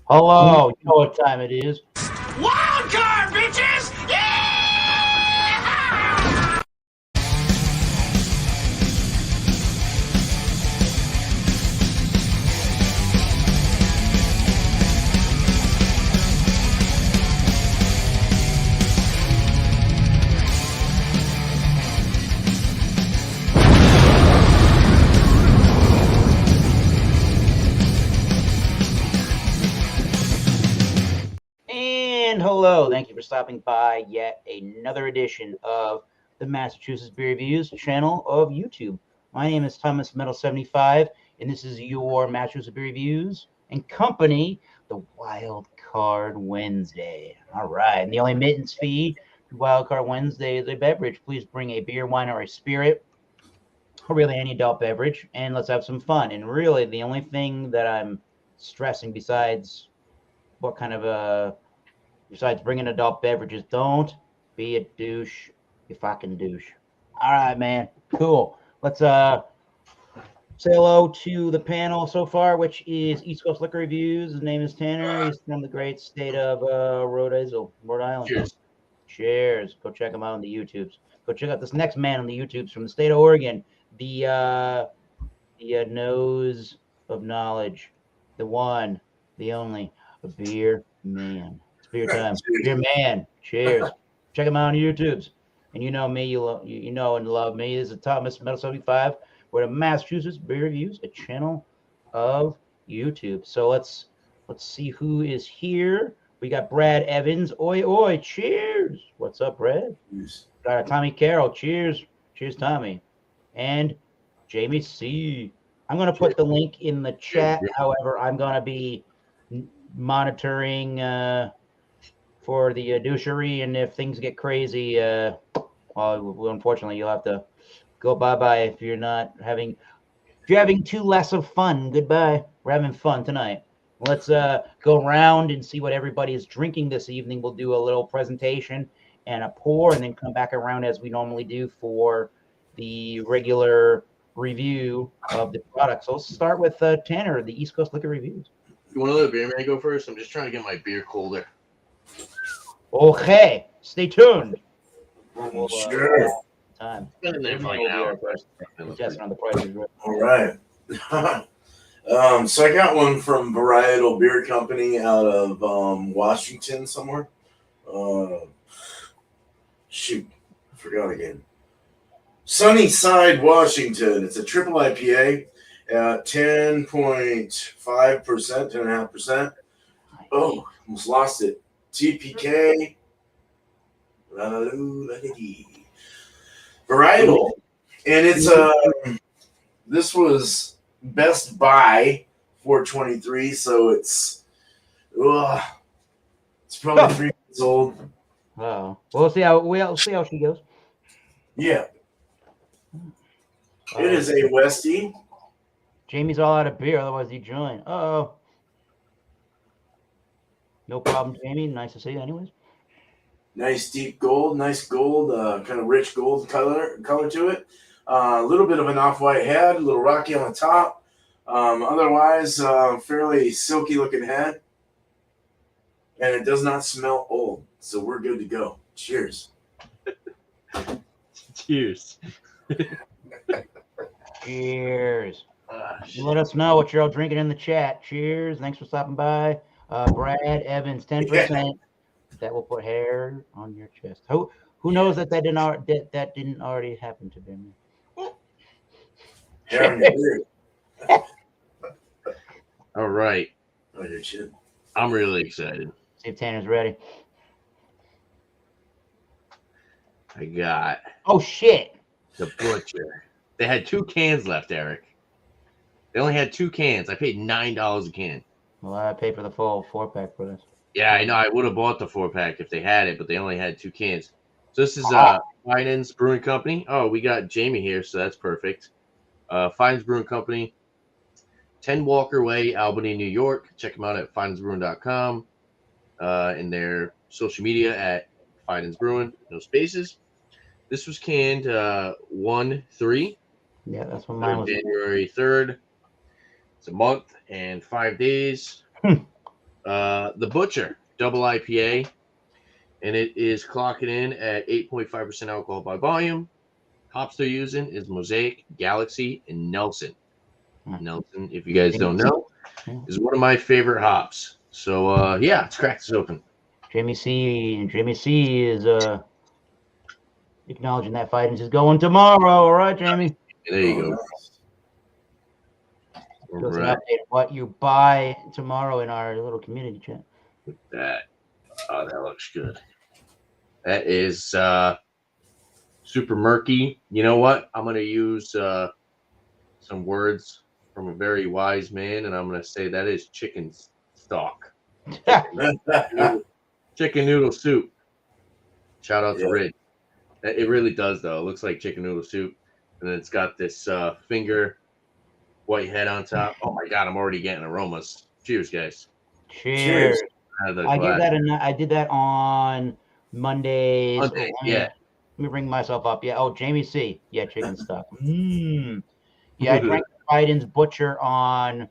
Hello, you know what time it is. Wild card, bitches! Yeah! And hello, thank you for stopping by yet another edition of the Massachusetts Beer Reviews channel of YouTube. My name is Thomas Metal75, and this is your Massachusetts Beer Reviews and company, the Wild Card Wednesday. All right, and the only admittance fee to Wild Card Wednesday is a beverage. Please bring a beer, wine, or a spirit, or really any adult beverage, and let's have some fun. And really, the only thing that I'm stressing besides what kind of a besides bringing adult beverages, don't be a douche. You fucking douche. All right, man. Cool. Let's say hello to the panel so far, which is East Coast Liquor Reviews. His name is Tanner. He's from the great state of Rhode Island. Cheers. Cheers. Go check him out on the YouTubes. Go check out this next man on the YouTubes from the state of Oregon. The nose of knowledge, the one, the only, a beer man. It's beer time. Beer man. Cheers. Check him out on YouTube's. And you know me, you know and love me. This is Thomas Metal 75. We're the Massachusetts Beer Reviews, a channel of YouTube. So let's see who is here. We got Brad Evans. Oi, oi, cheers. What's up, Brad? Yes. Got Tommy Carroll. Cheers. Cheers, Tommy. And Jamie C. I'm going to put the link in the chat. However, I'm going to be monitoring for the douchery, and if things get crazy, well, unfortunately, you'll have to go bye-bye if you're having too less of fun. Goodbye. We're having fun tonight. Let's go around and see what everybody is drinking this evening. We'll do a little presentation and a pour, and then come back around as we normally do for the regular review of the product. So let's start with Tanner, the East Coast Liquor Reviews. You want to let the beer man go first? I'm just trying to get my beer colder. Okay, stay tuned. Sure. Time. It's been in there for like an hour. Just on the prices. All right. So I got one from Varietal Beer Company out of Washington somewhere. Shoot, I forgot again. Sunnyside, Washington. It's a triple IPA at 10.5%, 10.5%. Oh, almost lost it. TPK. Varietal. And it's this was Best Buy 423, so it's probably 3 months old. Oh, we'll see how she goes. Yeah. It is a Westie. Jamie's all out of beer, otherwise he'd join. Uh-oh. No problem, Jamie. Nice to see you anyways. Nice deep gold, kind of rich gold color to it. A little bit of an off-white head, a little rocky on the top. Otherwise, fairly silky looking head. And it does not smell old, so we're good to go. Cheers. Cheers. Cheers. Let us know what you're all drinking in the chat. Cheers. Thanks for stopping by. Brad Evans, 10%. Yeah. That will put hair on your chest. Who knows that didn't already happen to them? Hair on your beard. All right. On your chin. I'm really excited. See if Tanner's ready. I got. Oh, shit. The Butcher. They had 2 cans left, Eric. They only had 2 cans. I paid $9 a can. Well, I paid for the full 4-pack for this. Yeah, I know. I would have bought the 4-pack if they had it, but they only had 2 cans. So this is Fine's Brewing Company. Oh, we got Jamie here, so that's perfect. Fine's Brewing Company, 10 Walker Way, Albany, New York. Check them out at finesbrewing.com. In their social media at Fine's Brewing, no spaces. This was canned 1/3. Yeah, that's what mine was. January 3rd. It's a month and 5 days. The Butcher Double IPA, and it is clocking in at 8.5% alcohol by volume. Hops they're using is Mosaic, Galaxy, and Nelson. Nelson, if you guys don't know, is one of my favorite hops. So yeah, let's crack this open. Jamie C is acknowledging that fighting is going tomorrow. All right, Jamie. There you go. Give us an update of what you buy tomorrow in our little community chat. Look at that. Oh, that looks good. That is super murky. You know what? I'm going to use some words from a very wise man, and I'm going to say that is chicken stock. Chicken noodle soup. Shout out to Rid. It really does, though. It looks like chicken noodle soup, and then it's got this finger white head on top. Oh my god, I'm already getting aromas. Cheers, guys. Cheers. I did that on Mondays. Monday, yeah. Let me bring myself up. Yeah. Oh, Jamie C. Yeah, chicken stock. Yeah, I drank Biden's Butcher on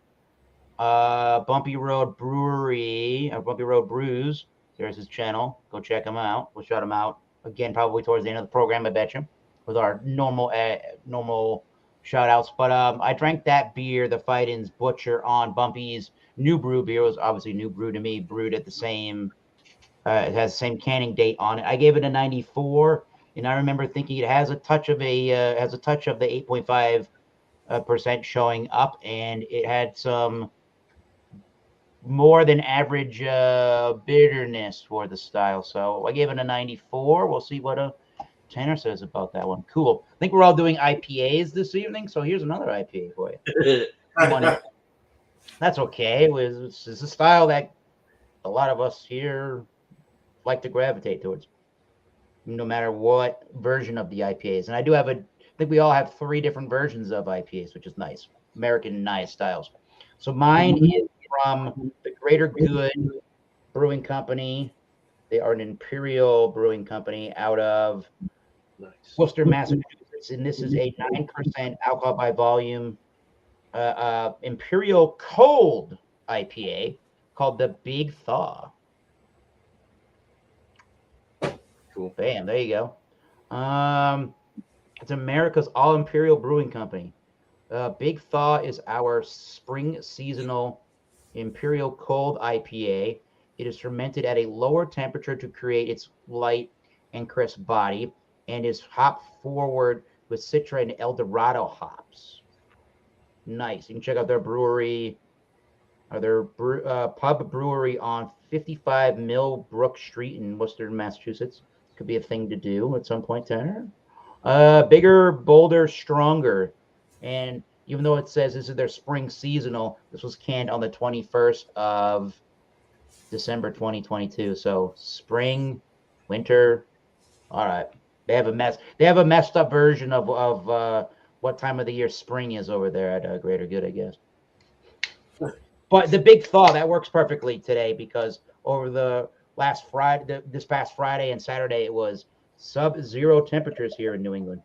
Bumpy Road Brewery, Bumpy Road Brews. There's his channel. Go check him out. We'll shout him out again probably towards the end of the program, I bet you, with our normal shout outs. But I drank that beer, the Biden's Butcher, on Bumpy's new brew beer. It was obviously new brew to me, brewed at the same it has the same canning date on it. I gave it a 94, and I remember thinking it has a touch of the 8.5% showing up, and it had some more than average bitterness for the style. So I gave it a 94. We'll see what Tanner says about that one. Cool. I think we're all doing IPAs this evening, so here's another IPA for you. That's okay. It's a style that a lot of us here like to gravitate towards, no matter what version of the IPAs. And I think we all have 3 different versions of IPAs, which is nice. American nice styles. So mine is from the Greater Good Brewing Company. They are an Imperial Brewing Company out of Worcester, Massachusetts. And this is a 9% alcohol by volume Imperial Cold IPA called the Big Thaw. Cool. Bam, there you go. It's America's All Imperial Brewing Company. Big Thaw is our spring seasonal Imperial Cold IPA. It is fermented at a lower temperature to create its light and crisp body, and is hop forward with Citra and El Dorado hops. Nice. You can check out their brewery, or their pub brewery on 55 Millbrook Street in Worcester, Massachusetts. Could be a thing to do at some point, Tanner. Bigger, bolder, stronger. And even though it says this is their spring seasonal, this was canned on the 21st of December 2022. So spring, winter. All right. They have a messed up version of what time of the year spring is over there at Greater Good, I guess. But the Big Thaw, that works perfectly today, because over the last Friday, this past Friday and Saturday, it was sub-zero temperatures here in New England.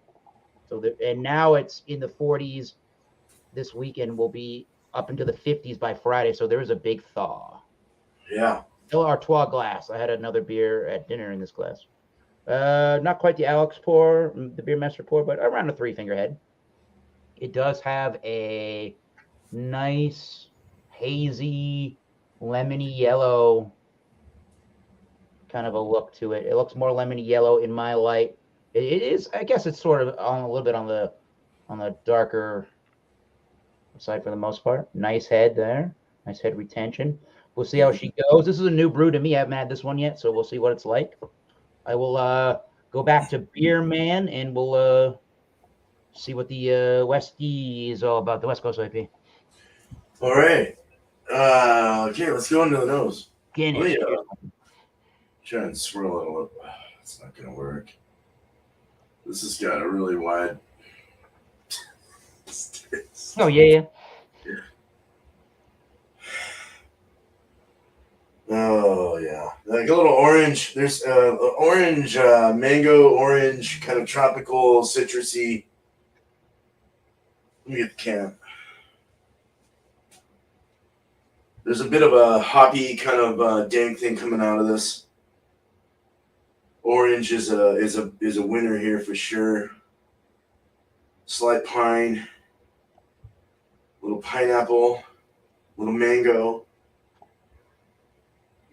So and now it's in the 40s. This weekend will be up into the 50s by Friday. So there is a big thaw. Yeah. Still Artois glass. I had another beer at dinner in this glass. Not quite the Alex pour, the Beer Master pour, but around a 3-finger head. It does have a nice, hazy, lemony yellow kind of a look to it. It looks more lemony yellow in my light. It is, I guess it's sort of a little bit on the darker side for the most part. Nice head there. Nice head retention. We'll see how she goes. This is a new brew to me. I haven't had this one yet, so we'll see what it's like. I will go back to Beer Man, and we'll see what the Westie is all about, the West Coast IP. All right. Okay, let's go into the nose. Guinness. Try and swirl it a little. It's not going to work. This has got a really wide. Oh, yeah. Oh, yeah. Like a little orange. There's orange, mango, orange, kind of tropical, citrusy. Let me get the can. There's a bit of a hoppy kind of dank thing coming out of this. Orange is a winner here for sure. Slight pine, little pineapple, little mango,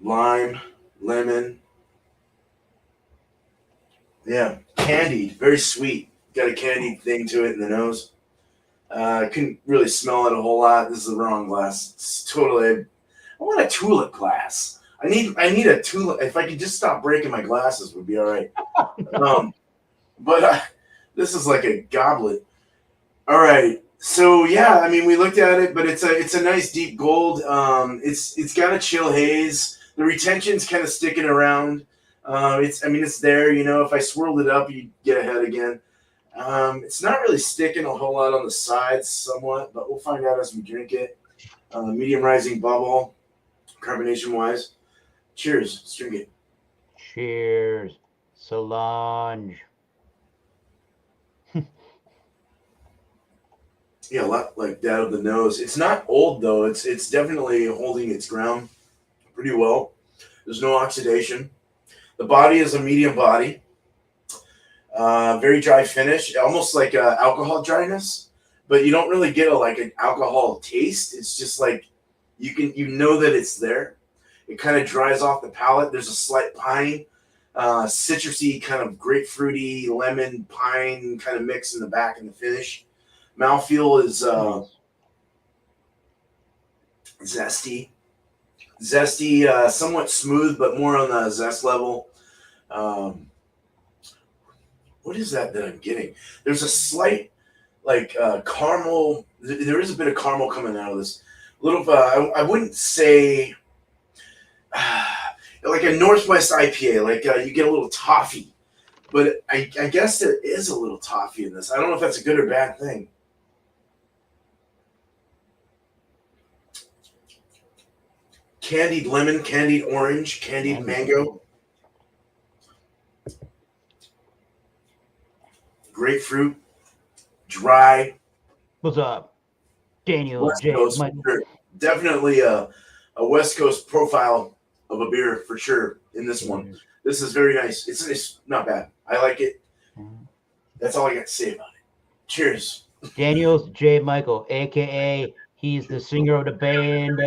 lime, lemon. Yeah, candied, very sweet. Got a candied thing to it in the nose. I couldn't really smell it a whole lot. This is the wrong glass. It's totally. I want a tulip glass. I need a tulip. If I could just stop breaking my glasses, would be all right. But this is like a goblet. All right. So yeah, I mean, we looked at it, but it's a nice deep gold. It's got a chill haze. The retention's kind of sticking around. It's there. You know, if I swirled it up, you'd get ahead again. It's not really sticking a whole lot on the sides, somewhat, but we'll find out as we drink it. Medium rising bubble, carbonation wise. Cheers. Let's drink it. Cheers. Solange. Yeah, a lot like that of the nose. It's not old though. It's definitely holding its ground pretty well. There's no oxidation. The body is a medium body. Very dry finish, almost like alcohol dryness, but you don't really get an alcohol taste. It's just like you know that it's there. It kind of dries off the palate. There's a slight pine, citrusy kind of grapefruity, lemon, pine kind of mix in the back and the finish. Mouthfeel is zesty, somewhat smooth, but more on the zest level. What is that I'm getting? There's a slight caramel. There is a bit of caramel coming out of this. Little, I wouldn't say like a Northwest IPA. You get a little toffee, but I guess there is a little toffee in this. I don't know if that's a good or bad thing. Candied lemon, candied orange, candied mango, grapefruit, dry. What's up, Daniel? West Coast, sure. Definitely a West Coast profile of a beer for sure in this one. This is very nice. It's not bad. I like it. That's all I got to say about it. Cheers. Daniel's J. Michael, aka he's the singer of the band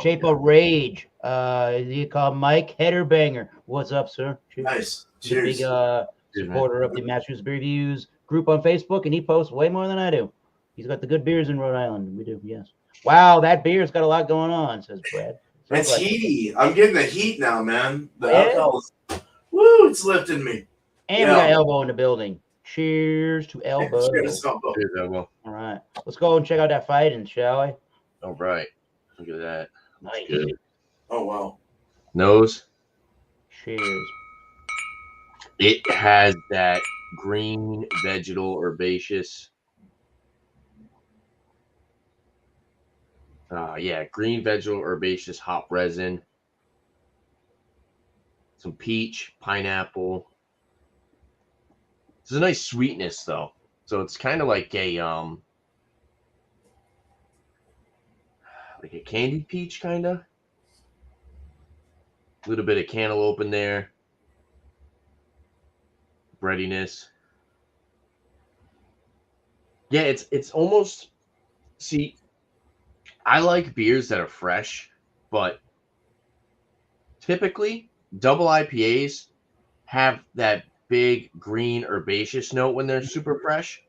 Shape of Rage. Is he called Mike Headerbanger? What's up, sir? Cheers. Nice. Cheers. He's a big supporter of the Massachusetts Beer Reviews group on Facebook, and he posts way more than I do. He's got the good beers in Rhode Island. We do, yes. Wow, that beer's got a lot going on, says Brad. It's heaty. I'm getting the heat now, man. The alcohol is, woo, it's lifting me. And we got Elbow in the building. Cheers to Elbow. Cheers, Elbow. Cheers, Elbow. All right. Let's go and check out that fighting, shall we? All right. Look at that. Nice. Good. Oh, wow. Nose. Cheers. It has that green, vegetal, herbaceous. Green, vegetal, herbaceous hop resin. Some peach, pineapple. There's a nice sweetness though. So it's kind of like a candied peach kind of. A little bit of cantaloupe in there. Breadiness. Yeah, it's almost, see, I like beers that are fresh, but typically double IPAs have that big green herbaceous note when they're super fresh,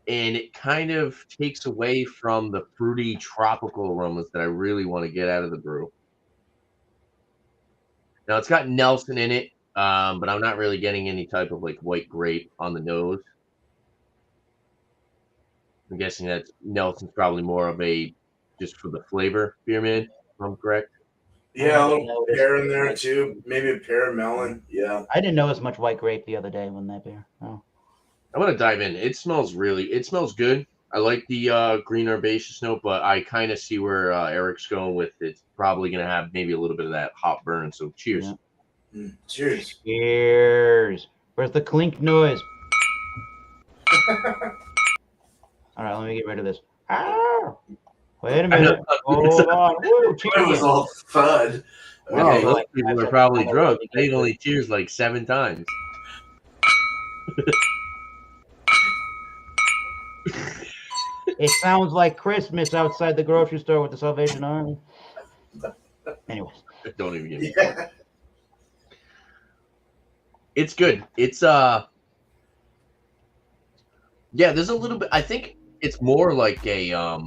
and it kind of takes away from the fruity tropical aromas that I really want to get out of the brew. Now it's got Nelson in it, but I'm not really getting any type of white grape on the nose. I'm guessing that Nelson's probably more of a just for the flavor beer, man, if I'm correct. Yeah, a little pear in there too. Maybe a pear and melon. Yeah. I didn't notice much white grape the other day when that beer. Oh. I'm gonna dive in. It smells good. I like the green herbaceous note, but I kind of see where Eric's going with it. It's probably gonna have maybe a little bit of that hop burn. So cheers. Yeah. Cheers. Cheers. Where's the clink noise? All right, let me get rid of this. Ah! Wait a minute. Hold on. Woo, cheers It was again. all thud. Well, Okay, those like people 5 are seconds probably more, drunk. let me They get only cheers like 7 times. It sounds like Christmas outside the grocery store with the Salvation Army. Anyways. Don't even get me. Yeah. It's good. It's yeah, there's a little bit. I think it's more like a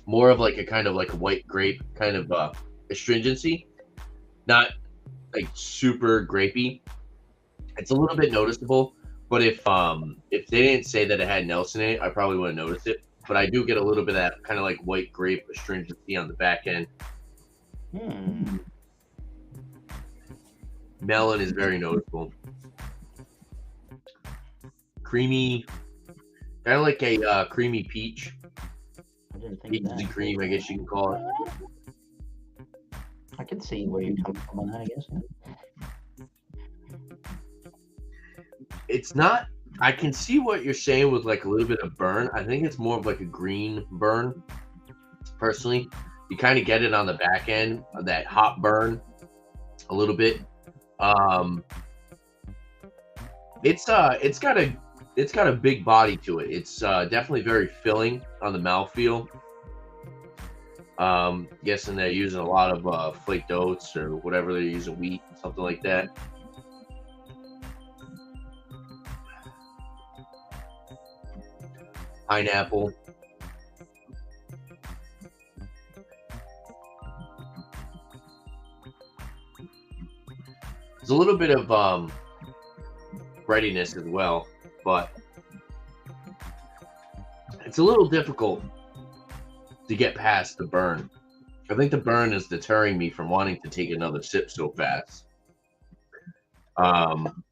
more of like a kind of like a white grape kind of astringency, not like super grapey. It's a little bit noticeable, but if they didn't say that it had Nelson in it, I probably wouldn't notice it. But I do get a little bit of that kind of like white grape astringency on the back end. Melon is very noticeable. Creamy, kind of like a creamy peach. I didn't think Peaches that. and cream, I guess you can call it. I can see where you're coming from on that, I guess. It's not. I can see what you're saying with like a little bit of burn. I think it's more of like a green burn. Personally, you kind of get it on the back end of that hot burn a little bit. It's got a big body to it. It's definitely very filling on the mouthfeel. Guessing they're using a lot of flaked oats or whatever they're using, wheat, something like that. Pineapple. There's a little bit of breadiness as well, but it's a little difficult to get past the burn. I think the burn is deterring me from wanting to take another sip so fast. I'm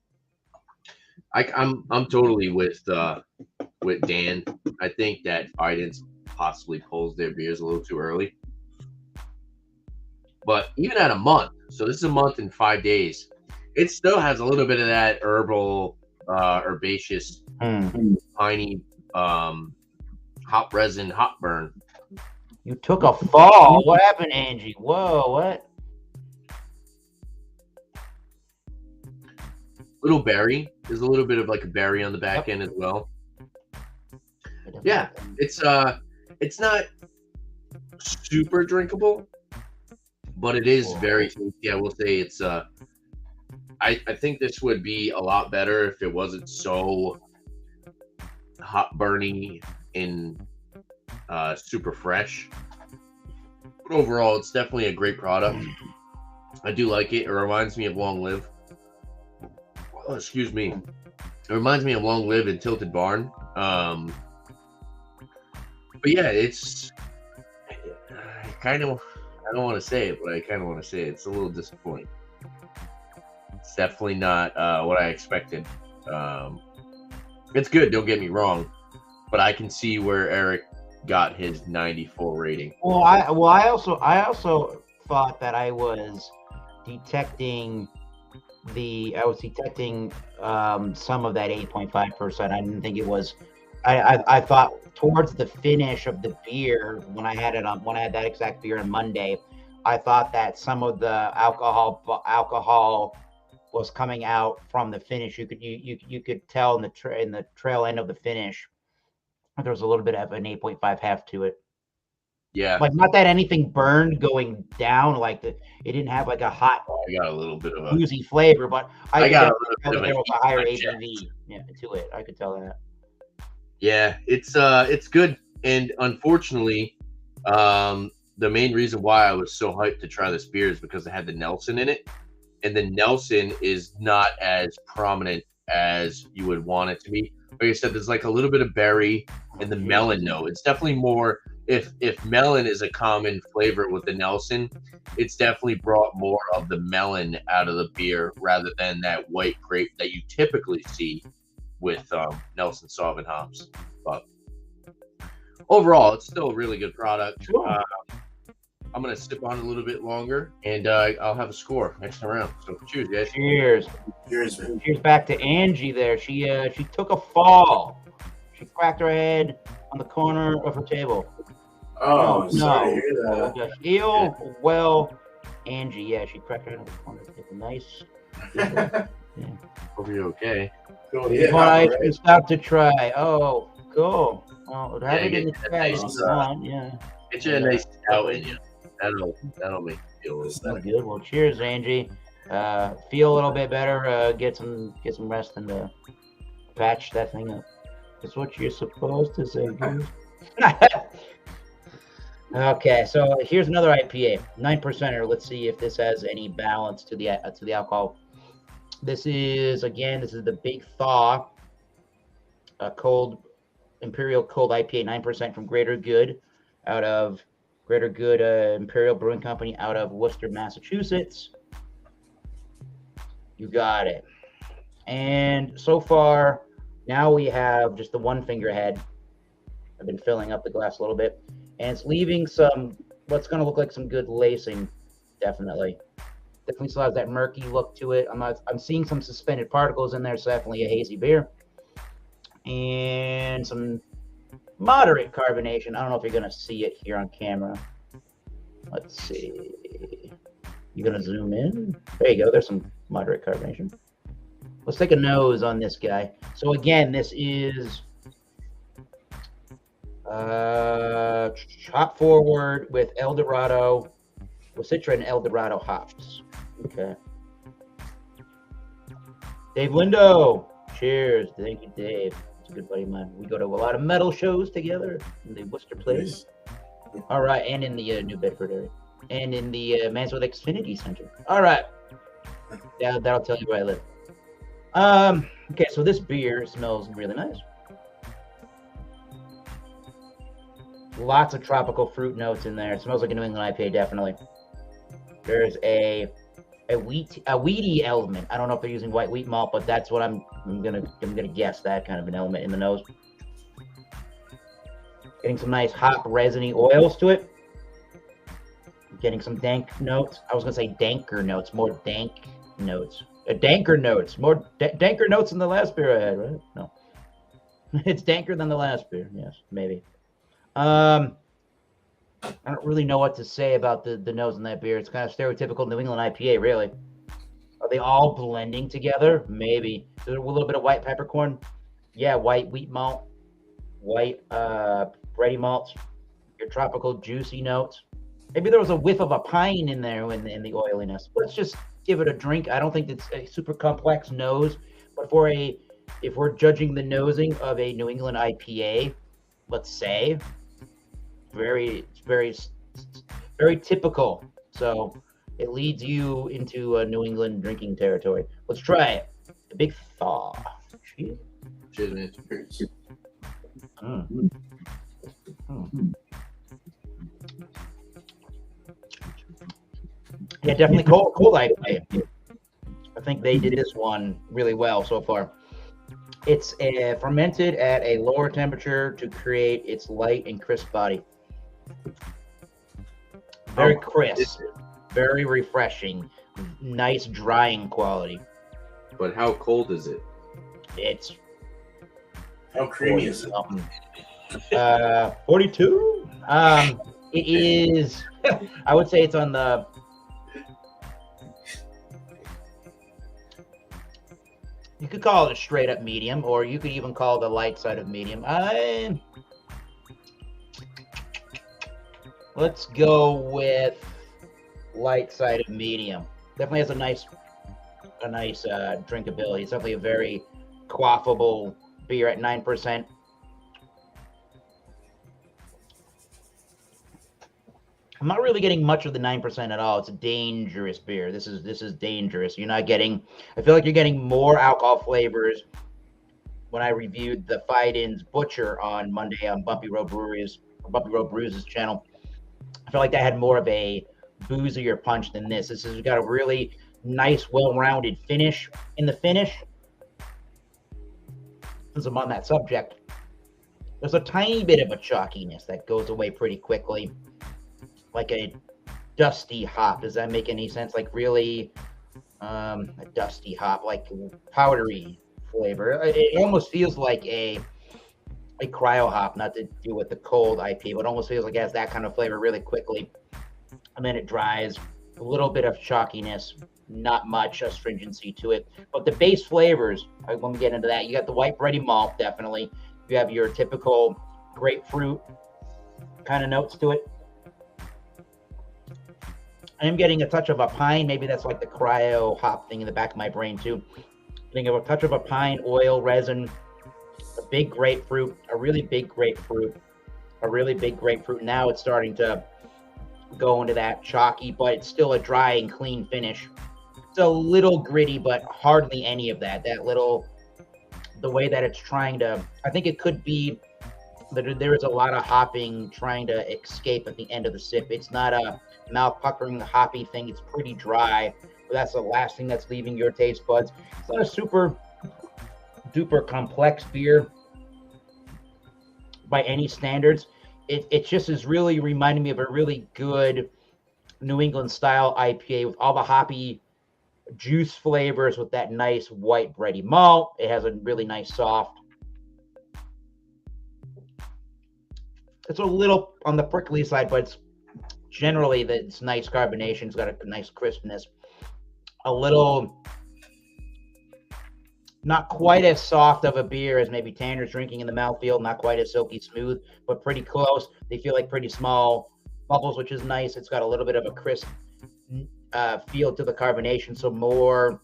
totally with Dan. I think that Biden's possibly pulls their beers a little too early. But even at a month, so this is a month and 5 days, it still has a little bit of that herbal, herbaceous, piney, hop resin, hop burn. You took a fall. What happened, Angie? Whoa, what? Little berry. There's a little bit of like a berry on the back end as well. Yeah, it's not super drinkable, but it is very tasty. I will say it's I think this would be a lot better if it wasn't so hot burny and super fresh. But overall, it's definitely a great product. I do like it. It reminds me of Long Live. Oh, excuse me. It reminds me of Long Live and Tilted Barn. But yeah, it's kind of, I don't want to say it, but I kind of want to say it. It's a little disappointing. It's definitely not what I expected. It's good, don't get me wrong, but I can see where Eric got his 94 rating. Well, I also thought that I was detecting some of that 8.5%. I didn't think it was. I thought towards the finish of the beer when I had that exact beer on Monday, I thought that some of the alcohol was coming out from the finish. You could tell in the trail end of the finish there was a little bit of an 8.5 half to it. Yeah, like not that anything burned going down, like it didn't have like a hot. I got a little bit of a oozy flavor, but I got could a tell little that bit there of was a higher heat ABV to it. I could tell that. Yeah, it's good, and unfortunately, the main reason why I was so hyped to try this beer is because it had the Nelson in it, and the Nelson is not as prominent as you would want it to be. Like I said, there's like a little bit of berry and the melon note. It's definitely more. If melon is a common flavor with the Nelson, it's definitely brought more of the melon out of the beer rather than that white grape that you typically see with Nelson Sauvin hops. But overall, it's still a really good product. Sure. I'm going to sip on it a little bit longer, and I'll have a score next time around. So cheers, guys. Cheers. Cheers, man. Cheers back to Angie there. She took a fall. She cracked her head on the corner of her table. Oh, No, sorry to no. hear Oh, that. gosh. Ew. Well, Angie, yeah, she cracked her in the corner. Take a nice. Yeah. Hope you're okay. Cool, If you yeah, want ice right. cream, stop to try. Oh, cool. Well, have Yeah, it in get the that chat if nice, you want. Yeah. get you a nice stout in you. That'll make you feel a little Oh, better. good. Well, cheers, Angie. Feel a little bit better. Get some rest and patch that thing up. That's what you're supposed to say, dude. Okay, so here's another IPA, 9%er. Let's see if this has any balance to the alcohol. This is the Big Thaw, cold Imperial Cold IPA, 9% from Greater Good, out of Greater Good Imperial Brewing Company, out of Worcester, Massachusetts. You got it. And so far, now we have just the one finger head. I've been filling up the glass a little bit, and it's leaving some what's going to look like some good lacing. Definitely still has that murky look to it. I'm seeing some suspended particles in there. It's definitely a hazy beer, and some moderate carbonation. I don't know if you're going to see it here on camera. Let's see. You're going to zoom in. There you go. There's some moderate carbonation. Let's take a nose on this guy. So again, this is hop forward with Eldorado, with Citra and Eldorado hops. Okay. Dave Lindo. Cheers. Thank you, Dave. It's a good buddy of mine. We go to a lot of metal shows together in the Worcester place. All right, and in the New Bedford area, and in the Mansfield Xfinity Center. All right. Yeah, that'll tell you where I live. Okay, so this beer smells really nice. Lots of tropical fruit notes in there. It smells like a New England IPA, definitely. There's a weedy element. I don't know if they're using white wheat malt, but that's what I'm gonna guess, that kind of an element in the nose. Getting some nice hop resiny oils to it. Getting some dank notes. I was gonna say danker notes, more dank notes. Danker notes, more danker notes than the last beer I had, right? No, it's danker than the last beer. Yes, maybe. I don't really know what to say about the nose in that beer. It's kind of stereotypical New England IPA, really. Are they all blending together? Maybe. There's a little bit of white peppercorn. Yeah, white wheat malt, white bready malts, your tropical juicy notes. Maybe there was a whiff of a pine in there in the oiliness. Let's just give it a drink. I don't think it's a super complex nose, but if we're judging the nosing of a New England IPA, let's say, very typical. So it leads you into New England drinking territory. Let's try it. The Big Thaw. Cheers. Cheers, man. Yeah, definitely cold IPA. I think they did this one really well so far. It's fermented at a lower temperature to create its light and crisp body. Very crisp, very refreshing, nice drying quality. But how cold is it? It's How creamy is it? 42. It is. I would say it's on the. You could call it a straight up medium, or you could even call it the light side of medium. Let's go with light side of medium. Definitely has a nice drinkability. It's definitely a very quaffable beer at 9%. I'm not really getting much of the 9% at all. It's a dangerous beer. This is dangerous. You're not getting. I feel like you're getting more alcohol flavors. When I reviewed the Fiden's Butcher on Monday on Bumpy Road Brews channel, I feel like that had more of a boozier punch than this. This has got a really nice, well-rounded finish. In the finish, since I'm on that subject, there's a tiny bit of a chalkiness that goes away pretty quickly. Like a dusty hop. Does that make any sense? Like really a dusty hop, like powdery flavor. It almost feels like a a cryo hop, not to do with the cold IPA, but it almost feels like it has that kind of flavor really quickly. And then it dries, a little bit of chalkiness, not much astringency to it. But the base flavors, when we get into that, you got the white bready malt, definitely. You have your typical grapefruit kind of notes to it. I am getting a touch of a pine. Maybe that's like the cryo hop thing in the back of my brain too. Getting a touch of a pine, oil, resin, a big grapefruit, a really big grapefruit. Now it's starting to go into that chalky, but it's still a dry and clean finish. It's a little gritty, but hardly any of that. The way that it's trying to, I think it could be that there is a lot of hopping trying to escape at the end of the sip. It's not a mouth puckering hoppy thing. It's pretty dry, but that's the last thing that's leaving your taste buds. It's not a super duper complex beer by any standards. It just is really reminding me of a really good New England style IPA with all the hoppy juice flavors with that nice white bready malt. It has a really nice soft. It's a little on the prickly side, but it's generally it's nice carbonation. It's got a nice crispness. A little not quite as soft of a beer as maybe Tanner's drinking in the mouthfeel, not quite as silky smooth, but pretty close. They feel like pretty small bubbles, which is nice. It's got a little bit of a crisp feel to the carbonation, so more,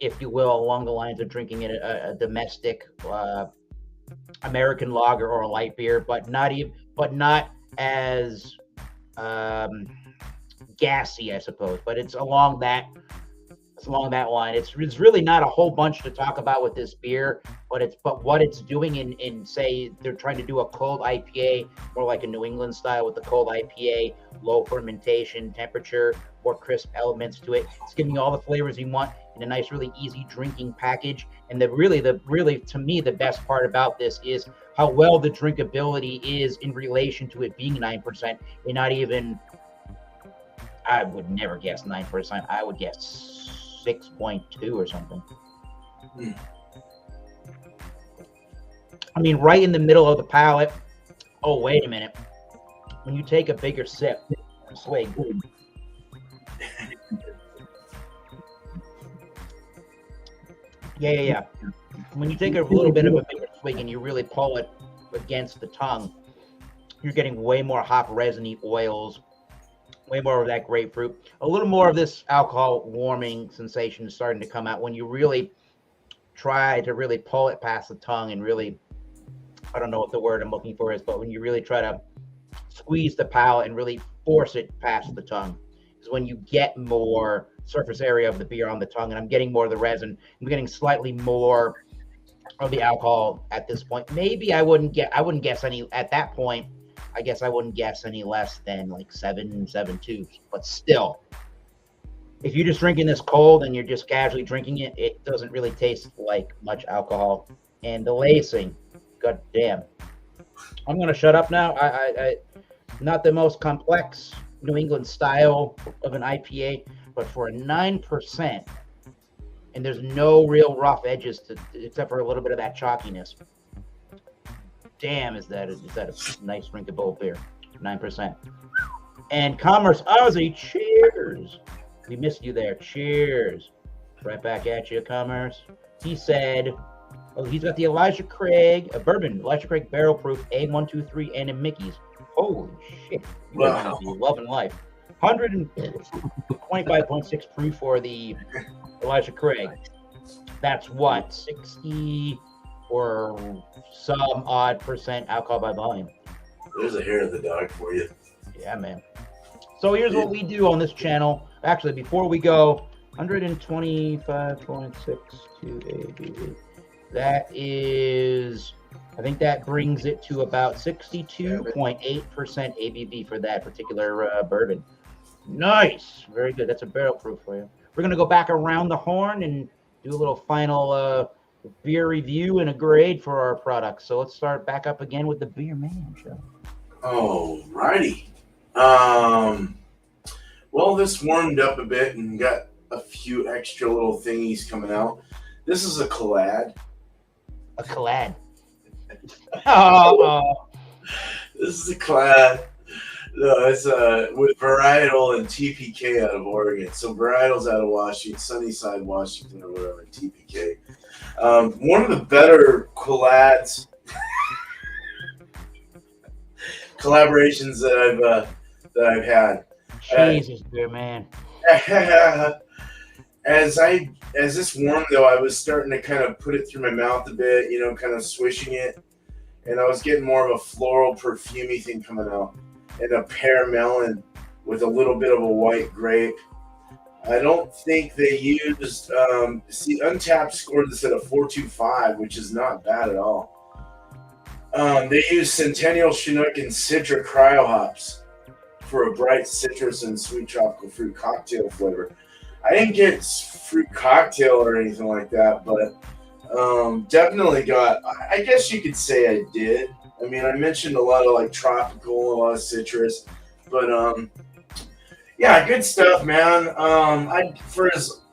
if you will, along the lines of drinking a domestic American lager or a light beer, but not as gassy, I suppose. But it's along that line. It's really not a whole bunch to talk about with this beer, but what it's doing in say they're trying to do a cold IPA, more like a New England style with the cold IPA, low fermentation temperature, more crisp elements to it. It's giving you all the flavors you want in a nice, really easy drinking package. And the really to me the best part about this is how well the drinkability is in relation to it being 9% and not even. I would never guess 9%. I would guess 6.2 or something. I mean, right in the middle of the palate. Oh, wait a minute. When you take a bigger swig. Yeah. When you take a little bit of a bigger swig and you really pull it against the tongue, you're getting way more hop resiny oils, way more of that grapefruit, a little more of this alcohol warming sensation starting to come out when you really try to really pull it past the tongue and really, I don't know what the word I'm looking for is, but when you really try to squeeze the palate and really force it past the tongue is when you get more surface area of the beer on the tongue. And I'm getting more of the resin. I'm getting slightly more of the alcohol at this point. Maybe I wouldn't guess any at that point. I guess I wouldn't guess any less than like 7.2, but still, if you're just drinking this cold and you're just casually drinking it, it doesn't really taste like much alcohol. And the lacing, god damn. I'm gonna shut up now. I not the most complex New England style of an IPA, but for a 9%, and there's no real rough edges except for a little bit of that chalkiness. Damn, is that a nice drinkable beer? 9%. And Commerce Ozzy, cheers. We missed you there. Cheers. Right back at you, Commerce. He said, he's got the Elijah Craig, a bourbon, Elijah Craig barrel proof, A123, and a Mickey's. Holy shit. Wow. Loving life. 125.6 proof for the Elijah Craig. That's what, 60 or some odd percent alcohol by volume. There's a hair of the dog for you. Yeah, man. So here's what we do on this channel. Actually, before we go, 125.62 ABV. That is, I think that brings it to about 62.8% ABV for that particular bourbon. Nice. Very good. That's a barrel proof for you. We're going to go back around the horn and do a little final beer review and a grade for our products. So let's start back up again with the Beer Man show. All righty. Well, this warmed up a bit and got a few extra little thingies coming out. This is a collab. A collab. Oh, This is a class. No, it's with Varietal and TPK out of Oregon. So Varietal's out of Washington, Sunnyside, Washington, or whatever, and TPK. One of the better collaborations that I've had. Jesus, dear man. As this warmed though, I was starting to kind of put it through my mouth a bit, you know, kind of swishing it, and I was getting more of a floral, perfumey thing coming out, and a pear melon with a little bit of a white grape. I don't think they used. Untapped scored this at a 4.25, which is not bad at all. They used Centennial Chinook and Citra Cryo hops for a bright citrus and sweet tropical fruit cocktail flavor. I didn't get fruit cocktail or anything like that, but definitely got. I guess you could say I did. I mean, I mentioned a lot of like tropical, a lot of citrus, but yeah, good stuff, man.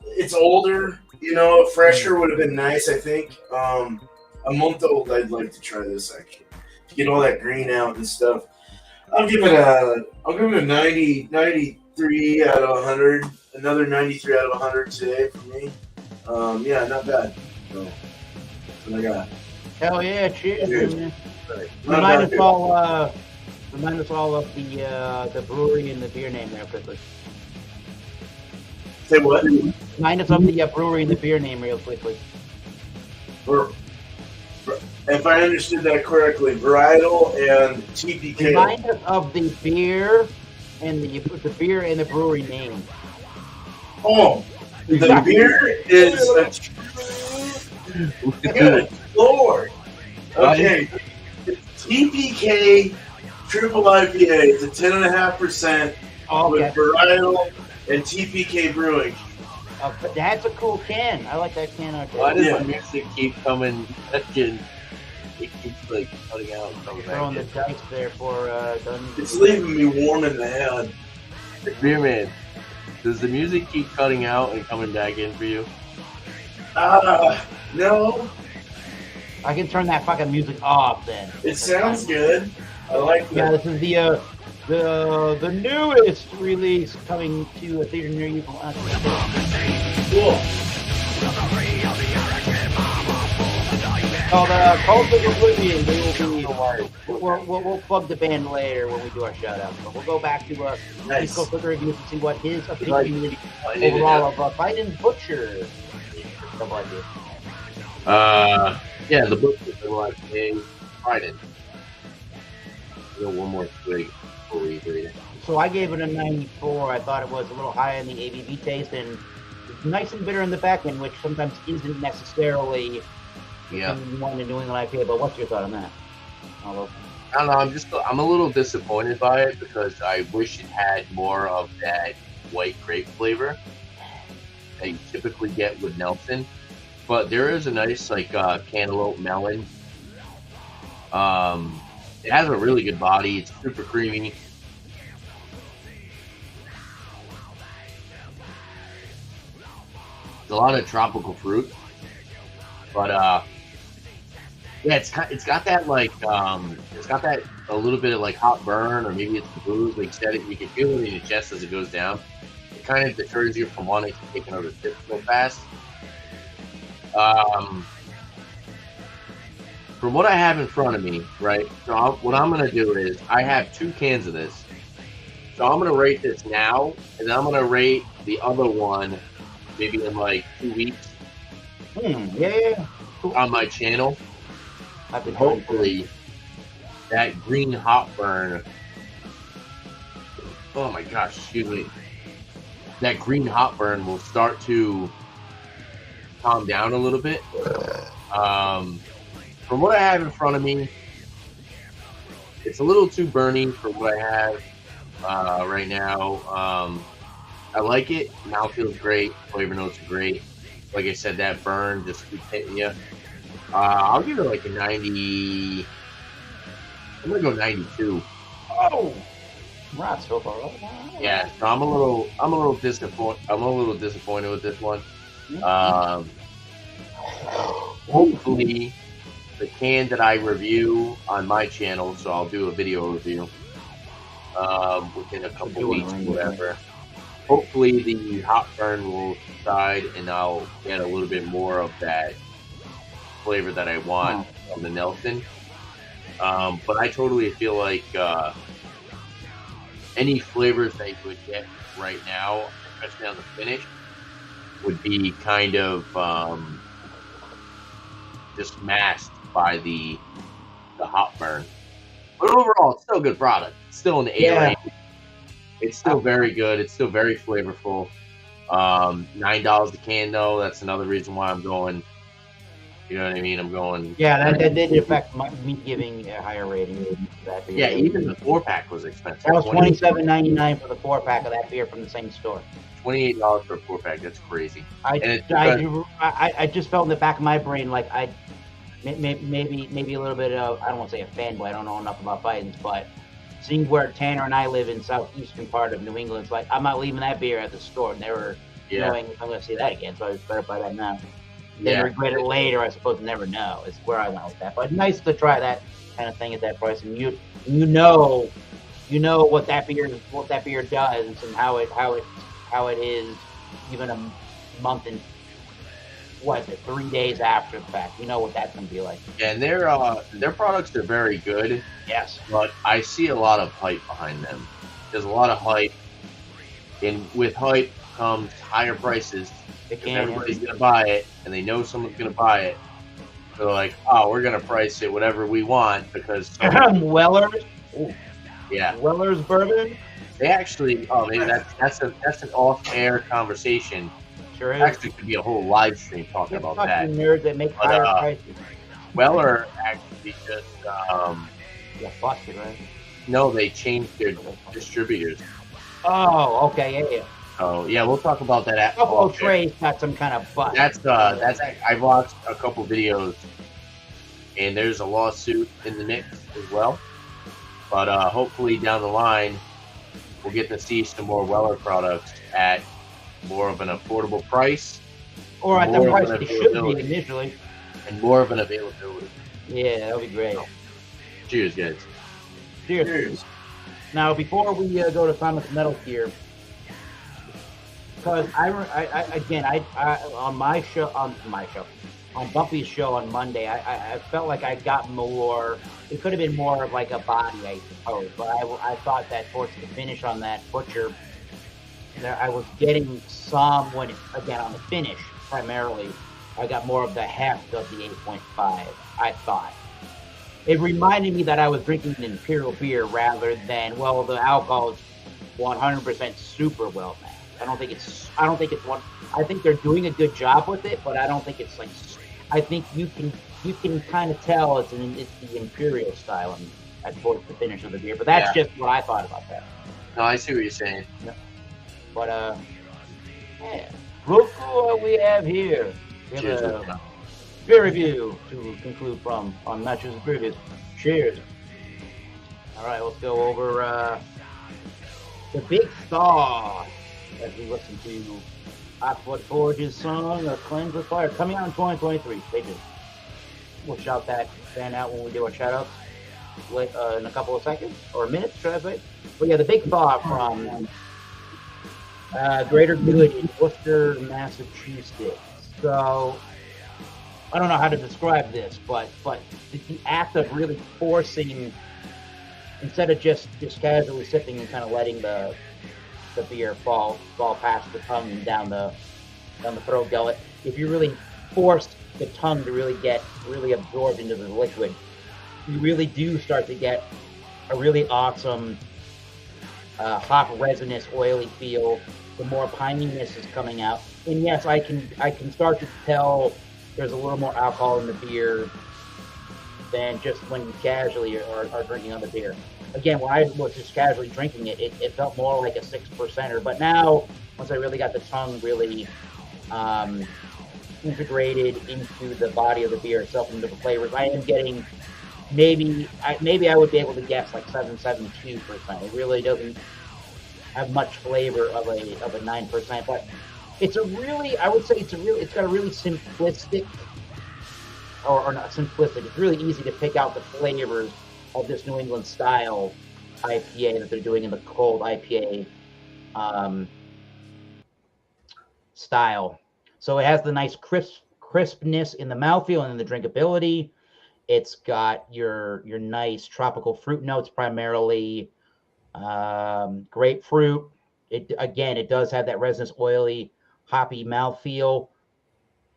It's older, you know, fresher would have been nice. I think a month old. I'd like to try this actually to get all that green out and stuff. I'll give it a 90, 93 out of 100. Another 93 out of 100 today for me. Yeah, not bad. So, that's what I got. Hell yeah, cheers, Cheers. man. Right. Remind us all of the brewery and the beer name there quickly. Say what? Remind us of the brewery and the beer name real quickly. If I understood that correctly, Varietal and TPK. Remind us of the beer and the brewery name. Oh, the beer is good Lord. Okay, TPK Triple IPA is a 10.5% with Varietal and TPK Brewing. But that's a cool can. I like that can out there. Why does the music keep coming? It keeps like cutting out and coming Throwing the back in. dice there for It's leaving me warm in the head. Beer man, does the music keep cutting out and coming back in for you? No. I can turn that fucking music off then. It sounds good. I like that. Yeah, this is the newest release coming to a theater near you from us. Cool. Called Cult of Oblivion. We'll plug the band later when we do our shout out. But we'll go back to Nice. East Coast Liquor Reviews and see what his opinion overall of Fight and Butcher. Double idea. Yeah, the book is like a Friday. One more twig before we read it. So I gave it a 94. I thought it was a little high in the ABV taste and nice and bitter in the back end, which sometimes isn't necessarily one in New England IPA. But what's your thought on that? I don't know. I'm a little disappointed by it because I wish it had more of that white grape flavor that you typically get with Nelson. But there is a nice cantaloupe melon. It has a really good body. It's super creamy. There's a lot of tropical fruit, but yeah, it's got that it's got that a little bit of like hot burn, or maybe it's the booze. Like you said, you can feel it in your chest as it goes down. It kind of deters you from wanting to take another sip so fast. From what I have in front of me, right? So what I'm gonna do is I have 2 cans of this. So I'm gonna rate this now, and then I'm gonna rate the other one maybe in like 2 weeks. Yeah. Cool. On my channel. And hopefully that green hop burn. Oh my gosh, excuse me. That green hop burn will start to calm down a little bit. From what I have in front of me, it's a little too burny for what I have right now. I like it. Mouth feels great. Flavor notes are great. Like I said, that burn just keeps hitting you. I'll give it like a 90. I'm gonna go 92. Oh, right, so far. Yeah, so I'm a little disappointed. I'm a little disappointed with this one. Hopefully, the can that I review on my channel, so I'll do a video review within a couple weeks or whatever. Hopefully the hot burn will subside and I'll get a little bit more of that flavor that I want from the Nelson. But I totally feel like any flavors that you would get right now, especially on the finish, would be kind of just masked by the hot burn. But overall, it's still a good product. It's still in the A range. It's still very good. It's still very flavorful. $9 a can, though. That's another reason why I'm going. You know what I mean? I'm going. Yeah, that did affect me giving a higher rating. That beer. Yeah, even the 4-pack was expensive. That was $27.99 for the 4-pack of that beer from the same store. $28 for a 4-pack. That's crazy. I just felt in the back of my brain like maybe a little bit of, I don't want to say a fanboy. I don't know enough about Bidens, but seeing where Tanner and I live in southeastern part of New England, it's like I'm not leaving that beer at the store. And they were knowing I'm going to see that again, so I was better buy that now. Then regret it later, I suppose. Never know. Is where I went with that. But nice to try that kind of thing at that price, and you know what that beer does and how it is even a month and 3 days after the fact. You know what that's gonna be like. Yeah, and their products are very good. Yes, but I see a lot of hype behind them. There's a lot of hype, and with hype comes higher prices. Everybody's gonna buy it, and they know someone's gonna buy it. They're like, "Oh, we're gonna price it whatever we want because." Weller's, yeah, Weller's bourbon. They actually, maybe that's an off-air conversation. Sure is. Actually, could be a whole live stream talking about that. Nerds that make higher prices. Weller actually just busted, right? No, they changed their distributors. Oh, okay, yeah. Oh yeah, we'll talk about that. Trey's got some kind of bust. That's I watched a couple videos, and there's a lawsuit in the mix as well. But hopefully down the line, we'll get to see some more Weller products at more of an affordable price, or at the price it should be initially, and more of an availability. Yeah, that'll be great. So, cheers, guys. Cheers. Now, before we go to Thomas Metal here. Because on Bumpy's show on Monday, I felt like I got more. It could have been more of like a body, I suppose. But I thought that towards the finish on that Butcher, I was getting some on the finish primarily. I got more of the heft of the 8.5. I thought it reminded me that I was drinking an imperial beer rather than the alcohol is 100% super well made. I don't think it's one. I think they're doing a good job with it, but I don't think it's like. I think you can kind of tell it's the imperial style towards the finish of the beer. But that's just what I thought about that. No, I see what you're saying. Yeah. But look what we have here. We have a beer review to conclude from on Matches and Previous. Cheers. All right, let's go over the Big Thaw. As we listen to Aqua Forge's song, Cleanse with Fire, coming out in 2023. Stay tuned. We'll shout that fan out when we do our shout outs in a couple of seconds, or minutes, should I say. But yeah, the Big Thaw from Greater Good in Worcester, Massachusetts. So, I don't know how to describe this, but the act of really forcing, instead of just casually sipping and kind of letting the beer fall past the tongue and down the throat gullet. If you really force the tongue to really get absorbed into the liquid, you really do start to get a really awesome hop resinous oily feel. The more pininess is coming out, and yes, I can start to tell there's a little more alcohol in the beer than just when you casually are drinking other beer. Again, when I was just casually drinking it, it felt more like a 6%er. But now, once I really got the tongue really integrated into the body of the beer itself, into the flavors, I am getting maybe I would be able to guess like 7.2%. It really doesn't have much flavor of a 9%, but it's got a really simplistic or not simplistic. It's really easy to pick out the flavors of this New England style IPA that they're doing in the cold IPA style. So it has the nice crispness in the mouthfeel and in the drinkability. It's got your nice tropical fruit notes, primarily grapefruit. It does have that resinous, oily, hoppy mouthfeel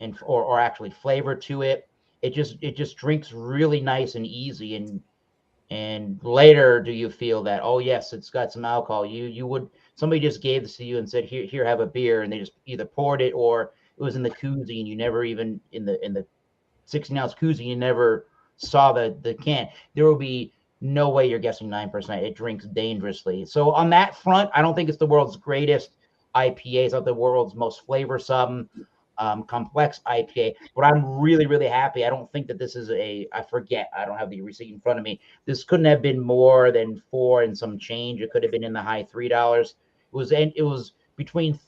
and or actually flavor to it. It just drinks really nice and easy. And later, do you feel that, oh yes, it's got some alcohol? You would, somebody just gave this to you and said, here have a beer, and they just either poured it or it was in the koozie, and you never even in the 16-ounce koozie, you never saw the can. There will be no way you're guessing 9%. It drinks dangerously. So on that front, I don't think it's the world's greatest IPA. It's not the world's most flavorsome, complex IPA. But I'm really, really happy. I don't think that this is I forget. I don't have the receipt in front of me. This couldn't have been more than $4 and some change. It could have been in the high $3. It was between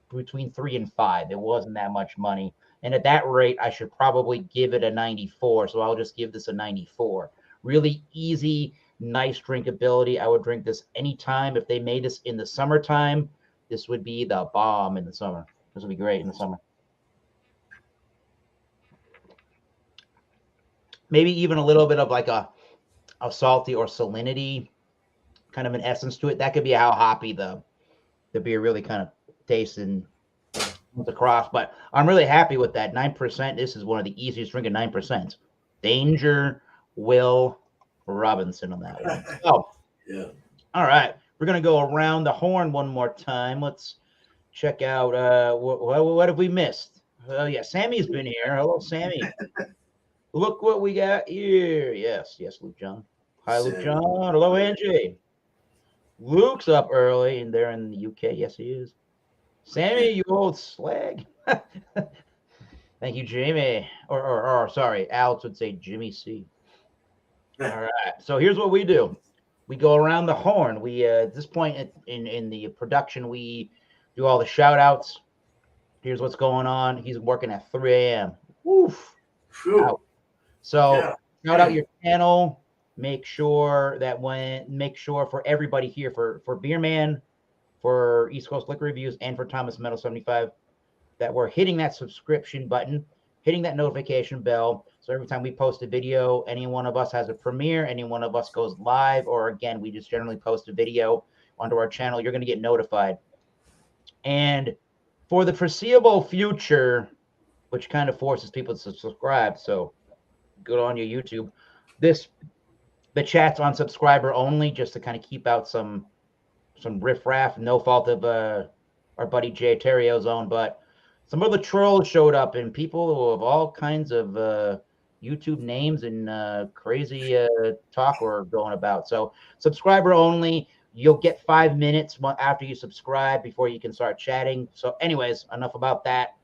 between 3 and 5. It wasn't that much money. And at that rate, I should probably give it a 94. So I'll just give this a 94. Really easy, nice drinkability. I would drink this anytime. If they made this in the summertime, this would be the bomb in the summer. This would be great in the summer. Maybe even a little bit of like a salty or salinity kind of an essence to it. That could be how hoppy the beer really kind of tastes and across. But I'm really happy with that 9%. This is one of the easiest drinking 9%. Danger Will Robinson on that one. Oh, Yeah. All right. We're gonna go around the horn one more time. Let's check out what have we missed? Oh yeah, Sammy's been here. Hello, Sammy. Look what we got here. Yes, Luke John. Hi, Luke John. Hello, Angie. Luke's up early, and they're in the UK. Yes, he is. Sammy, you old slag. Thank you, Jamie. Or sorry, Alex would say Jimmy C. All right. So here's what we do. We go around the horn. We at this point in the production, we do all the shout outs. Here's what's going on. He's working at 3 a.m. Woof. So shout out your channel. Make sure for everybody here, for Beerman, for East Coast Liquor Reviews, and for Thomas Metal 75, that we're hitting that subscription button, hitting that notification bell. So every time we post a video, any one of us has a premiere, any one of us goes live, or again, we just generally post a video onto our channel, you're going to get notified. And for the foreseeable future, which kind of forces people to subscribe, so good on your YouTube. The chat's on subscriber only, just to kind of keep out some riffraff, no fault of our buddy Jay Terrio's own, but some of the trolls showed up, and people of all kinds of YouTube names and crazy talk were going about. So subscriber only. You'll get 5 minutes after you subscribe before you can start chatting. So anyways, enough about that.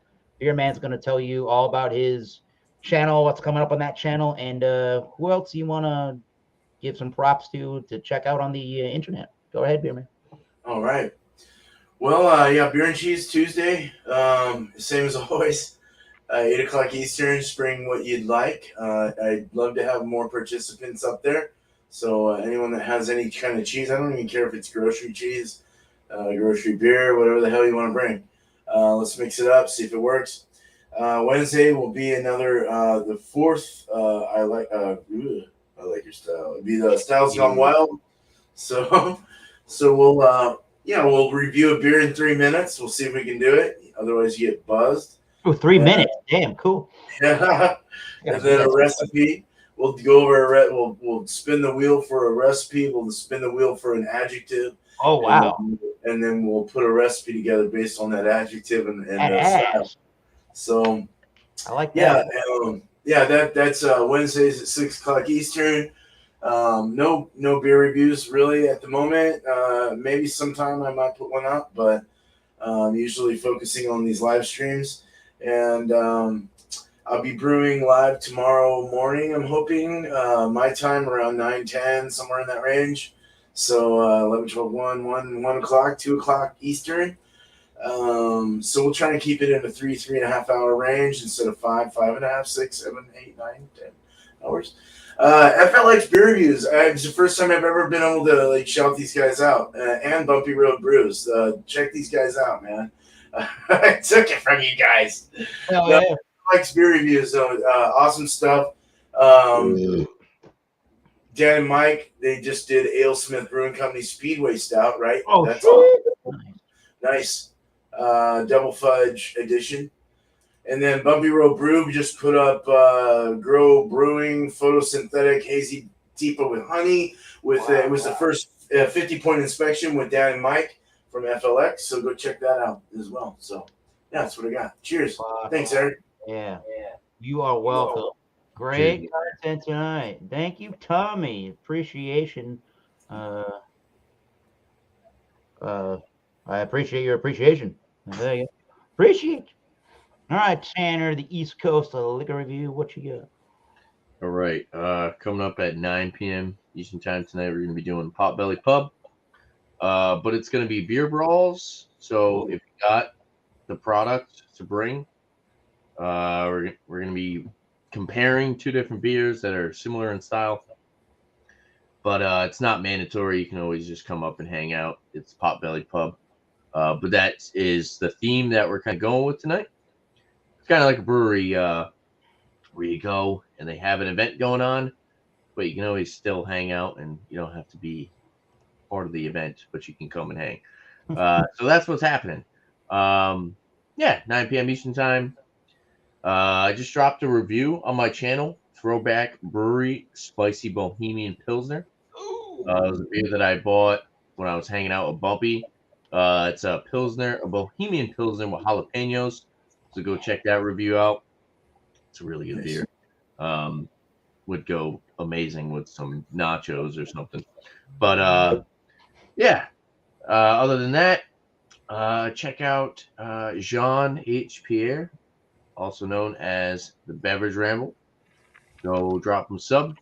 Beerman's going to tell you all about his channel, what's coming up on that channel, and who else you want to give some props to check out on the internet. Go ahead, Beerman. All right. Well, yeah, Beer and Cheese Tuesday, same as always, 8 o'clock Eastern, bring what you'd like. I'd love to have more participants up there. So anyone that has any kind of cheese, I don't even care if it's grocery cheese, grocery beer, whatever the hell you want to bring. Let's mix it up, see if it works. Wednesday will be another, the fourth, I like your style. It'll be the Styles Gone Wild. So we'll review a beer in 3 minutes. We'll see if we can do it. Otherwise, you get buzzed. Oh, 3 minutes. Damn, cool. Yeah. And then a recipe. We'll go over we'll spin the wheel for a recipe. We'll spin the wheel for an adjective. Oh, wow. And then we'll put a recipe together based on that adjective and style. So I like that. That's Wednesdays at 6 o'clock Eastern. No beer reviews really at the moment. Maybe sometime I might put one up, but usually focusing on these live streams. And I'll be brewing live tomorrow morning, I'm hoping. My time around 9:10, somewhere in that range. So 11, 12, 1 o'clock, 2 o'clock Eastern. So we'll try and keep it in the 3.5 hour range instead of 5.5, 6, 7, 8, 9, 10 hours. FLX beer reviews. It's the first time I've ever been able to like shout these guys out. And Bumpy Road Brews. Check these guys out, man. I took it from you guys. Hell No, yeah. FLX beer reviews. Awesome stuff. Dan and Mike, they just did AleSmith Brewing Company Speedway Stout, right? Oh, That's shit. awesome. Nice. Double fudge edition. And then Bumpy Road Brew just put up Grow Brewing Photosynthetic Hazy Deepa with honey. It was the first 50-point inspection with Dan and Mike from FLX. So go check that out as well. So yeah, that's what I got. Cheers. Thanks, Eric. Yeah. You are welcome. Great content tonight. Thank you, Tommy. Appreciation. I appreciate your appreciation. There you go. Appreciate. All right, Tanner, the East Coast liquor review. What you got? All right. Coming up at 9 p.m. Eastern Time tonight, we're going to be doing Potbelly Pub. But it's going to be beer brawls. So if you got the product to bring, we're going to be comparing two different beers that are similar in style. But it's not mandatory. You can always just come up and hang out. It's Potbelly Pub. But that is the theme that we're kind of going with tonight. It's kind of like a brewery where you go and they have an event going on, but you can always still hang out and you don't have to be part of the event, but you can come and hang. So that's what's happening. 9 p.m. Eastern Time. I just dropped a review on my channel, Throwback Brewery Spicy Bohemian Pilsner. It was a beer that I bought when I was hanging out with Bumpy. It's a Pilsner, a Bohemian Pilsner with jalapenos. So go check that review out. It's a really good beer. Would go amazing with some nachos or something. But other than that, check out Jean H. Pierre, also known as the Beverage Ramble. Go drop him a sub.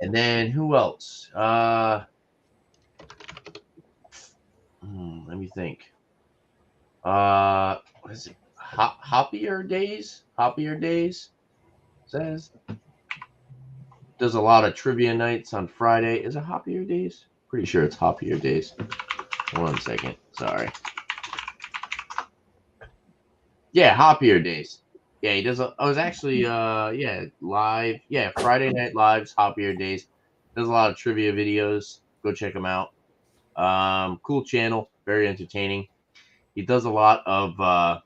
And then who else? Let me think. What is it? Hoppier Days says does a lot of trivia nights on Friday. Is it Hoppier Days? Pretty sure it's Hoppier Days. 1 second. Sorry. Yeah, Hoppier Days. Yeah, he does. I was actually live. Yeah, Friday Night Lives, Hoppier Days. Does a lot of trivia videos. Go check him out. Cool channel, very entertaining. He does a lot of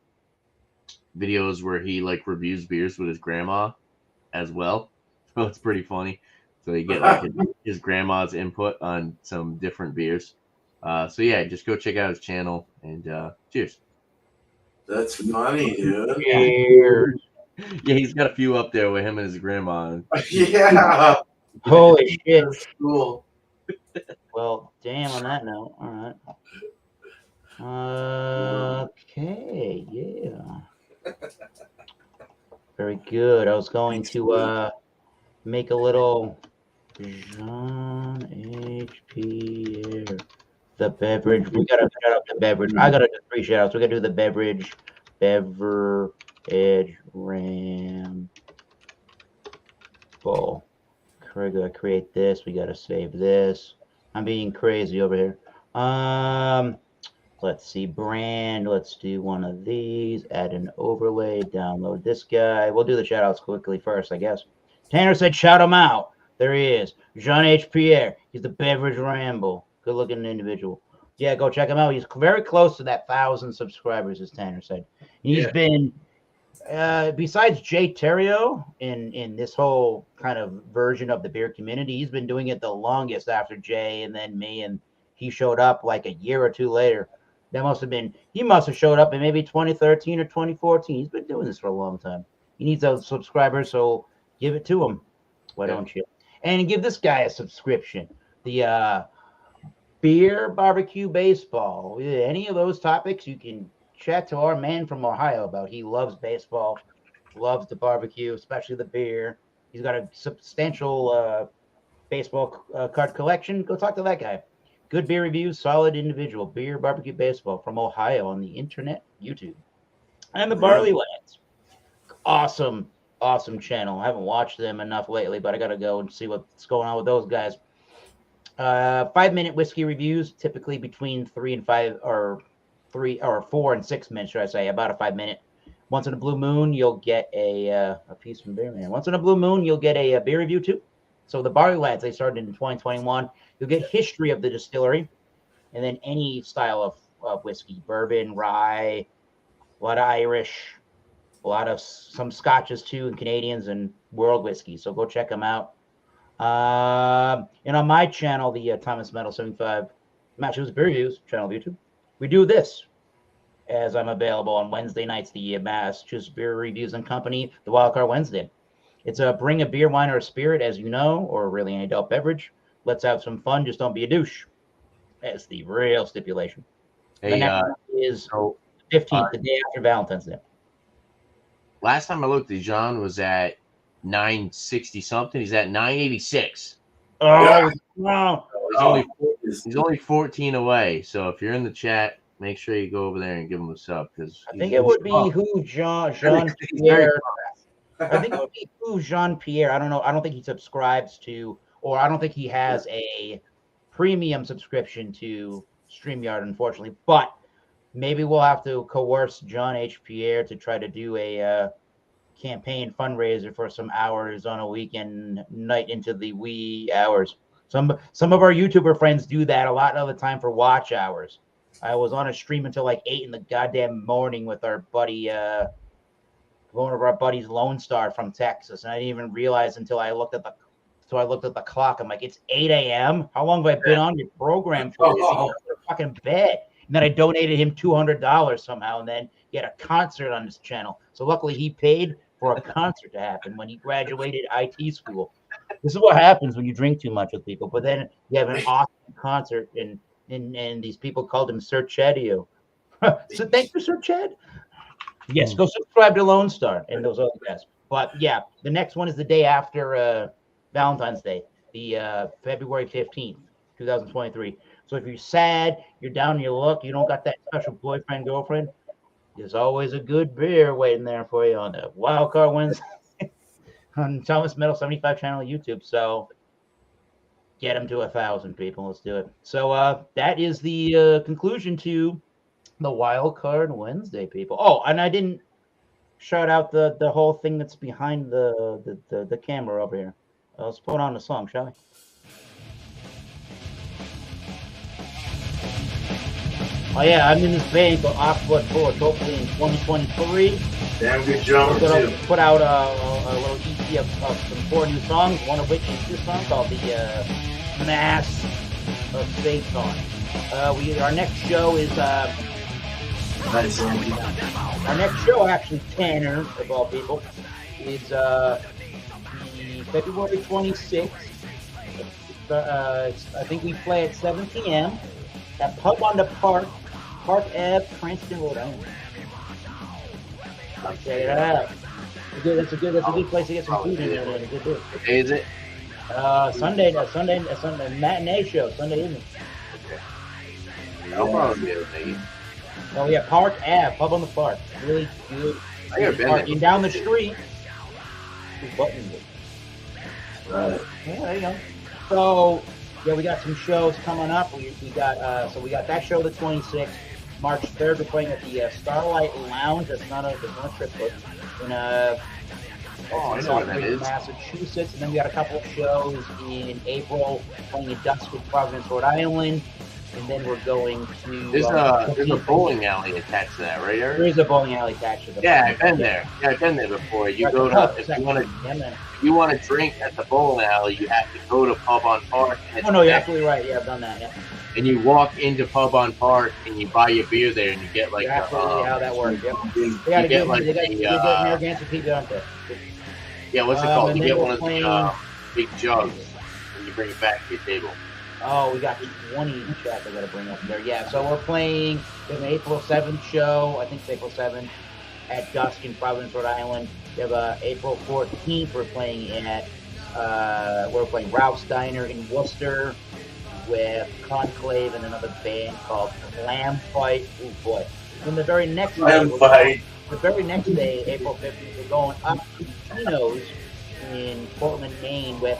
videos where he like reviews beers with his grandma as well. So it's pretty funny. So you get like his grandma's input on some different beers. So yeah, just go check out his channel and cheers. That's funny, dude. Cheers. Yeah, he's got a few up there with him and his grandma. Yeah. Holy shit. That's cool. Well, damn, on that note. All right. Okay, yeah. Very good. I was going to make a little Jean H. Pierre. The beverage. We gotta shout out the beverage. I gotta do 3 shout outs. We gotta do the beverage ram ball. We gotta create this. We gotta save this. I'm being crazy over here. Let's see, brand. Let's do one of these. Add an overlay. Download this guy. We'll do the shout outs quickly first, I guess. Tanner said shout him out. There he is. Jean H. Pierre. He's the beverage ramble. Good looking individual. Yeah, go check him out. He's very close to that 1,000 subscribers, as Tanner said. He's been, besides Jay Terrio in this whole kind of version of the beer community, he's been doing it the longest after Jay and then me, and he showed up like a year or 2 later. He must have showed up in maybe 2013 or 2014. He's been doing this for a long time. He needs those subscribers, so give it to him. Why don't you? And give this guy a subscription. The beer, barbecue, baseball, any of those topics you can chat to our man from Ohio about. He loves baseball, loves the barbecue, especially the beer. He's got a substantial baseball card collection. Go talk to that guy. Good beer reviews, solid individual, beer, barbecue, baseball from Ohio on the internet, YouTube. And the Barley Lads. Awesome, awesome channel. I haven't watched them enough lately, but I got to go and see what's going on with those guys. 5-minute whiskey reviews, typically between 3 and 5, or 4 and 6 minutes, should I say, about a 5-minute. Once in a blue moon, you'll get a piece from Beer Man. Once in a blue moon, you'll get a beer review too. So the Barley Lads, they started in 2021. You'll get history of the distillery, and then any style of whiskey, bourbon, rye, a lot of Irish, a lot of some Scotches too, and Canadians, and world whiskey. So go check them out. And on my channel, the Thomas Metal 75 Massachusetts Beer Reviews channel of YouTube, we do this as I'm available on Wednesday nights, the Massachusetts Beer Reviews and Company, the Wildcard Wednesday. It's a bring a beer, wine, or a spirit, as you know, or really any adult beverage. Let's have some fun. Just don't be a douche. That's the real stipulation. Hey, the next one is 15th, the day after Valentine's Day. Last time I looked, Dijon was at 960 something. He's at 986. Oh, wow. He's only 14 away. So if you're in the chat, make sure you go over there and give him a sub, because I think it would be Jean Pierre. I think it would be Jean Pierre. I don't know. I don't think he subscribes to, or I don't think he has a premium subscription to StreamYard, unfortunately. But maybe we'll have to coerce John H. Pierre to try to do a campaign fundraiser for some hours on a weekend night into the wee hours. Some of our YouTuber friends do that a lot of the time for watch hours. I was on a stream until like 8 in the goddamn morning with our buddy, one of our buddies, Lone Star from Texas, and I didn't even realize until I looked at the clock. I'm like, it's 8 a.m. How long have I been on your program for? Fucking bed. And then I donated him $200 somehow, and then he had a concert on his channel. So luckily he paid for a concert to happen when he graduated IT school. This is what happens when you drink too much with people. But then you have an awesome concert, and these people called him Sir Chadio. So thank you, Sir Chad. Yes, go subscribe to Lone Star and those other guys. But yeah, the next one is the day after Valentine's Day, the February 15th, 2023. So if you're sad, you're down in your luck, you don't got that special boyfriend, girlfriend, there's always a good beer waiting there for you on the Wildcard Wednesday on Thomas Metal 75 channel YouTube. So get them to 1,000 people. Let's do it. So that is the conclusion to the Wildcard Wednesday, people. Oh, and I didn't shout out the whole thing that's behind the camera over here. Let's put on the song, shall we? Oh yeah, I'm in this band called Oxblood Forge. Hopefully in 2023. Damn good job. We're gonna put out a little EP of some 4 new songs. One of which is this song called the Mass of Satan. Our next show is our next show, actually, Tanner of all people, is the February 26th. I think we play at 7 p.m. at Pub on the Park Ave, Cranston, Rhode Island. Check it out. That's a good place to get some food in there. Good deal. What day is it? Sunday matinee show, Sunday evening. I'll probably be able to make it. Oh yeah, Park Ave, Pub on the Park. Really good. I never been there. Parking down the street. Right. Yeah, there you go. So yeah, we got some shows coming up. We got that show the 26th. March 3rd, we're playing at the Starlight Lounge. That's not a trip book. In I know what that is. Massachusetts. And then we got a couple of shows in April, playing in Dusk in Providence, Rhode Island. And then we're going to... There's a bowling alley attached to that, right, Eric? There is a bowling alley attached to that. Yeah, I've been there. Yeah, I've been there before. You go to... If you want to drink at the bowling alley, you have to go to Pub on Park. Oh, no, you're absolutely right. Yeah, I've done that, yeah. And you walk into Pub on Park, and you buy your beer there, and you get like... That's absolutely how that works, yep. They got Narragansett people out there. Yeah, what's it called? You get one of the big jugs, and you bring it back to your table. Oh, we got 20 tracks I got to bring up there. Yeah, so we're playing an April 7th show. I think it's April 7th at Dusk in Providence, Rhode Island. We have April 14th. We're playing Ralph's Diner in Worcester. with Conclave and another band called Clam Fight. Oh boy! Then the very next day, Clam Fight. the very next day, April 15th, we're going up to Tino's in Portland, Maine, with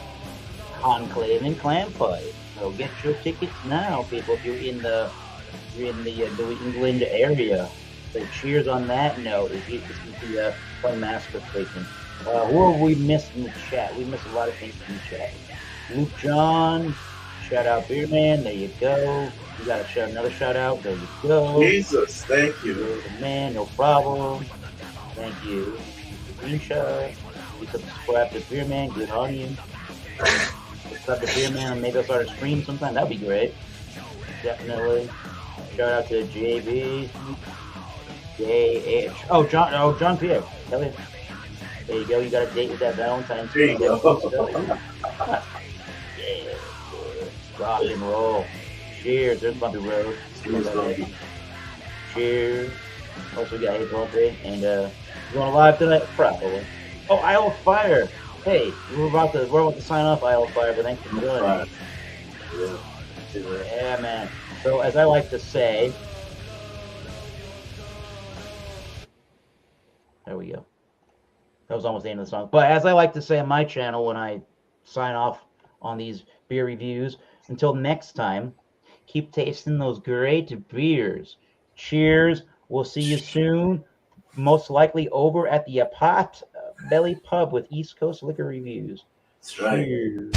Conclave and Clam Fight. So get your tickets now, people. If you're in the New England area. So cheers on that note. It's going to be a fun master station. Who have we missed in the chat? We missed a lot of things in the chat. Luke John, shout out Beer Man. There you go. You got another shout out. There you go. Jesus, thank you. Man, no problem. Thank you. Green Show. You subscribe to Beer Man. Good on you. Subscribe to Beer Man and maybe I'll start a stream sometime. That'd be great. Definitely. Shout out to JB. JH. John Pierre. There you go. You got a date with that Valentine's. There you go. Yeah. Rock and roll. Cheers. There's Bumpy Road. Cheers. Also, we got Hey Bumpy. And you going live tonight? Probably. Oh, Isle of Fire. Hey, we're about to sign off Isle of Fire, but thanks for joining. Yeah, man. So, as I like to say, there we go. That was almost the end of the song. But as I like to say on my channel when I sign off on these beer reviews, until next time, keep tasting those great beers. Cheers. We'll see you soon. Most likely over at the Pot Belly Pub with East Coast Liquor Reviews. That's right. Cheers.